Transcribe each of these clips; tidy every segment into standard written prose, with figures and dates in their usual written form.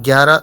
11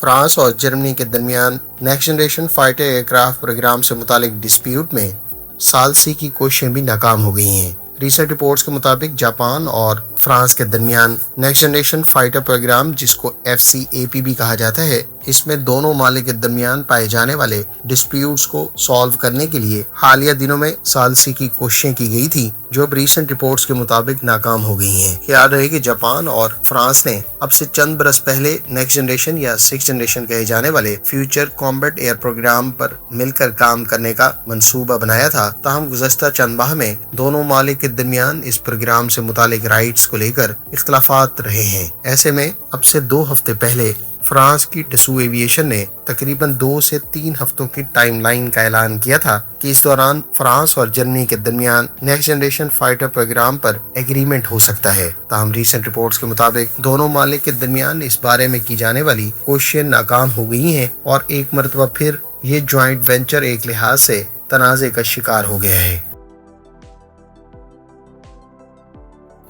France اور Germany کے درمیان next generation fighter aircraft program سے متعلق ڈسپیوٹ میں ثالثی کی کوششیں بھی ناکام ہو گئی ہیں۔ ریسنٹ رپورٹس کے مطابق جاپان اور فرانس کے درمیان نیکسٹ جنریشن فائٹر پروگرام، جس کو FCAP بھی کہا جاتا ہے، اس میں دونوں ممالک کے درمیان پائے جانے والے ڈسپیوٹس کو سالو کرنے کے لیے حالیہ دنوں میں ثالثی کی کوششیں کی گئی تھی، جو اب ریسنٹ رپورٹس کے مطابق ناکام ہو گئی ہیں۔ خیال رہے کہ جاپان اور فرانس نے اب سے چند برس پہلے نیکسٹ جنریشن یا 6 جنریشن کہے جانے والے فیوچر کامبیٹ ایئر پروگرام پر مل کر کام کرنے کا منصوبہ بنایا تھا، تاہم گزشتہ چند ماہ میں دونوں ممالک کے درمیان اس پروگرام سے متعلق رائٹس کو لے کر اختلافات رہے ہیں۔ ایسے میں اب سے 2 ہفتے پہلے فرانس کی ڈسو ایویشن نے تقریباً 2 سے 3 ہفتوں کی ٹائم لائن کا اعلان کیا تھا کہ اس دوران فرانس اور جرمنی کے درمیان نیکسٹ جنریشن فائٹر پروگرام پر ایگریمنٹ ہو سکتا ہے۔ تاہم ریسنٹ رپورٹس کے مطابق دونوں ممالک کے درمیان اس بارے میں کی جانے والی کوششیں ناکام ہو گئی ہیں اور ایک مرتبہ پھر یہ جوائنٹ وینچر ایک لحاظ سے تنازع کا شکار ہو گیا ہے۔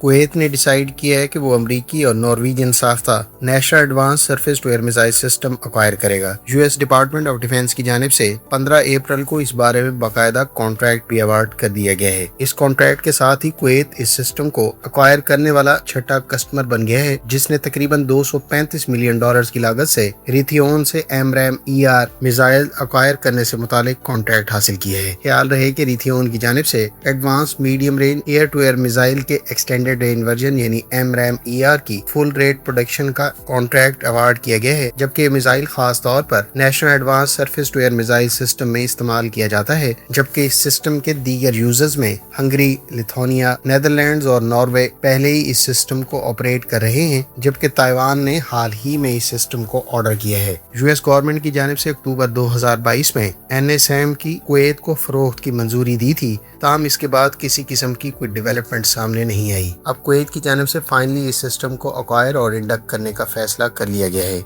کویت نے ڈیسائیڈ کیا ہے کہ وہ امریکی اور نارویجن ساختہ national advance surface to air missile system acquire کرے گا۔ US ڈپارٹمنٹ آف ڈیفنس کی جانب سے 15 اپریل کو اس بارے میں باقاعدہ کانٹریکٹ بھی ایوارڈ کر دیا گیا ہے۔ اس کانٹریکٹ کے ساتھ ہی کویت اس سسٹم کو ایکوائر کرنے والا چھٹا کسٹمر بن گیا ہے، جس نے تقریباً $235 ملین کی لاگت سے ریتھیون سے AMRAAM-ER میزائل ایکوائر کرنے سے متعلق کانٹریکٹ حاصل کیا ہے۔ خیال رہے کہ ریتھیون کی جانب سے advance medium range air to air missile کے ایکسٹینڈیڈ رینج ورژن یعنی AMRAAM-ER کی فل ریٹ پروڈکشن کا کانٹریکٹ ایوارڈ کیا گیا ہے، جبکہ یہ میزائل خاص طور پر national advance surface to air missile system میں استعمال کیا جاتا ہے، جبکہ اس سسٹم کے دیگر یوزرز میں ہنگری، لیتھونیا، نیدرلینڈز اور ناروے پہلے ہی اس سسٹم کو آپریٹ کر رہے ہیں، جبکہ تائیوان نے حال ہی میں اس سسٹم کو آرڈر کیا ہے۔ US گورنمنٹ کی جانب سے اکتوبر 2022 میں NSM کی کویت کو فروخت کی منظوری دی تھی، تاہم اس کے بعد کسی قسم کی کوئی ڈیولپمنٹ سامنے نہیں آئی۔ اب کویت کی جانب سے فائنلی اس سسٹم کو ایکوائر اور انڈکٹ کرنے کا فیصلہ کر لیا گیا ہے۔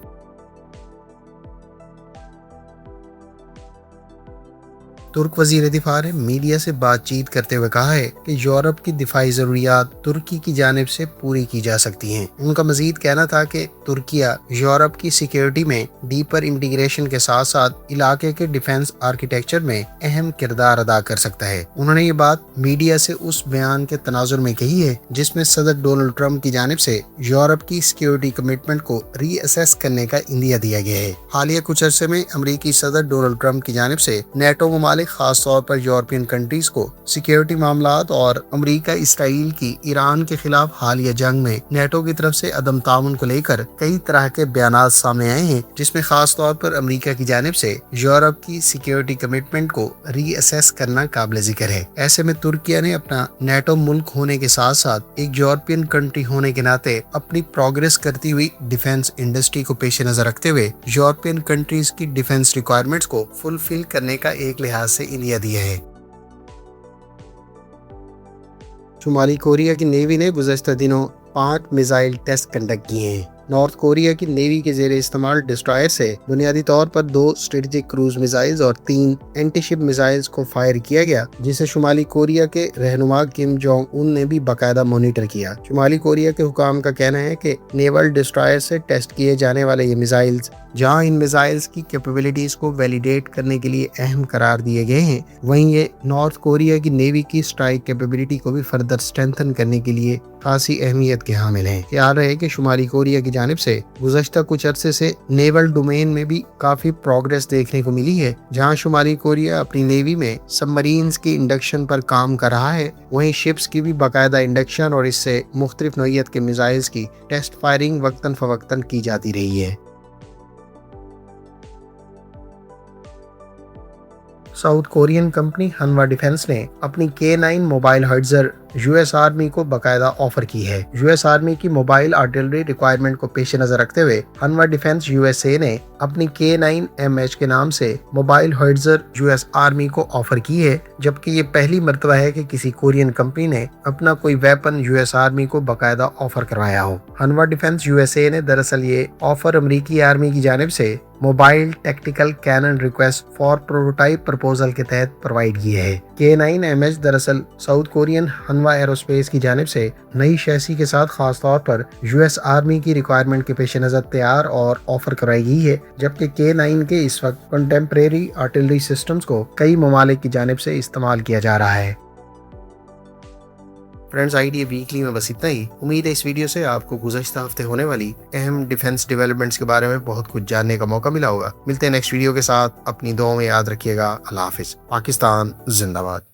ترک وزیر دفاع نے میڈیا سے بات چیت کرتے ہوئے کہا ہے کہ یورپ کی دفاعی ضروریات ترکی کی جانب سے پوری کی جا سکتی ہیں۔ ان کا مزید کہنا تھا کہ ترکیہ یورپ کی سیکیورٹی میں ڈیپر انٹیگریشن کے ساتھ ساتھ علاقے کے ڈیفنس آرکیٹیکچر میں اہم کردار ادا کر سکتا ہے۔ انہوں نے یہ بات میڈیا سے اس بیان کے تناظر میں کہی ہے جس میں صدر ڈونلڈ ٹرمپ کی جانب سے یورپ کی سیکیورٹی کمٹمنٹ کو ری اسیس کرنے کا عندیہ دیا گیا ہے۔ حالیہ کچھ عرصے میں امریکی صدر ڈونلڈ ٹرمپ کی جانب سے نیٹو ممالک خاص طور پر یورپین کنٹریز کو سیکیورٹی معاملات اور امریکہ اسرائیل کی ایران کے خلاف حالیہ جنگ میں نیٹو کی طرف سے عدم تعاون کو لے کر کئی طرح کے بیانات سامنے آئے ہیں، جس میں خاص طور پر امریکہ کی جانب سے یورپ کی سیکیورٹی کمٹمنٹ کو ری اسیس کرنا قابل ذکر ہے۔ ایسے میں ترکیہ نے اپنا نیٹو ملک ہونے کے ساتھ ساتھ ایک یورپین کنٹری ہونے کے ناطے اپنی پروگریس کرتی ہوئی ڈیفنس انڈسٹری کو پیش نظر رکھتے ہوئے یورپین کنٹریز کی ڈیفنس ریکوائرمنٹس کو فلفل کرنے کا ایک لحاظ سے عندیہ دیا ہے۔ شمالی کوریا کی نیوی نے گزشتہ دنوں 5 میزائل ٹیسٹ کنڈکٹ کیے ہیں۔ نارتھ کوریا کی نیوی کے زیر استعمال ڈسٹرائر سے بنیادی طور پر 2 اسٹریٹجک کروز میزائلز اور 3 اینٹی شپ میزائلز کو فائر کیا گیا، جسے شمالی کوریا کے رہنما کم جونگ ان نے بھی باقاعدہ مانیٹر کیا۔ شمالی کوریا کے حکام کا کہنا ہے کہ نیول ڈسٹرائر سے ٹیسٹ کیے جانے والے یہ میزائلز، جہاں ان میزائلز کی کیپیبلٹیز کو ویلیڈیٹ کرنے کے لیے اہم قرار دیے گئے ہیں، وہیں یہ نارتھ کوریا کی نیوی کی اسٹرائک کیپیبلٹی کو بھی فردر اسٹرینتھن کرنے کے لیے خاصی اہمیت کے حامل ہیں۔ خیال رہے کہ شمالی کوریا کی جانب سے گزشتہ کچھ عرصے سے نیول ڈومین میں بھی کافی پروگریس دیکھنے کو ملی ہے، جہاں شمالی کوریا اپنی نیوی میں سب مرینز کی انڈکشن پر کام کر رہا ہے، وہیں شپس کی بھی باقاعدہ انڈکشن اور اس سے مختلف نوعیت کے میزائلز کی ٹیسٹ فائرنگ وقتاً فوقتاً کی جاتی رہی ہے۔ ساؤتھ کورین کمپنی ہنوا ڈیفنس نے اپنی K9 موبائل ہوائٹزر US آرمی کو باقاعدہ آفر کی ہے۔ US آرمی کی موبائل آرٹلری ریکوائرمنٹ کو پیش نظر رکھتے ہوئے ہنوا ڈیفنس USA نے اپنی K9MH کے نام سے موبائل ہوائٹزر US آرمی کو آفر کی ہے، جبکہ یہ پہلی مرتبہ ہے کہ کسی کورین کمپنی نے اپنا کوئی ویپن US آرمی کو باقاعدہ آفر کروایا ہو۔ ہنوا ڈیفنس USA نے دراصل یہ آفر امریکی آرمی کی جانب سے mobile tactical cannon request for prototype proposal کے تحت پرووائڈ کی ہے۔ K9MS دراصل ساؤتھ کورین ہنوا ایروسپیس کی جانب سے نئی شیسی کے ساتھ خاص طور پر US آرمی کی ریکوائرمنٹ کے پیش نظر تیار اور آفر کرائی گئی ہے، جبکہ K9 کے اس وقت کنٹمپریری آرٹلری سسٹمز کو کئی ممالک کی جانب سے استعمال کیا جا رہا ہے۔ فرینڈز، IDA ویکلی میں بس اتنا ہی۔ امید ہے اس ویڈیو سے آپ کو گزشتہ ہفتے ہونے والی اہم ڈیفنس ڈیولپمنٹس کے بارے میں بہت کچھ جاننے کا موقع ملا ہوگا۔ ملتے ہیں نیکسٹ ویڈیو کے ساتھ، اپنی دعاؤں میں یاد رکھیے گا۔ اللہ حافظ۔ پاکستان زندہ باد۔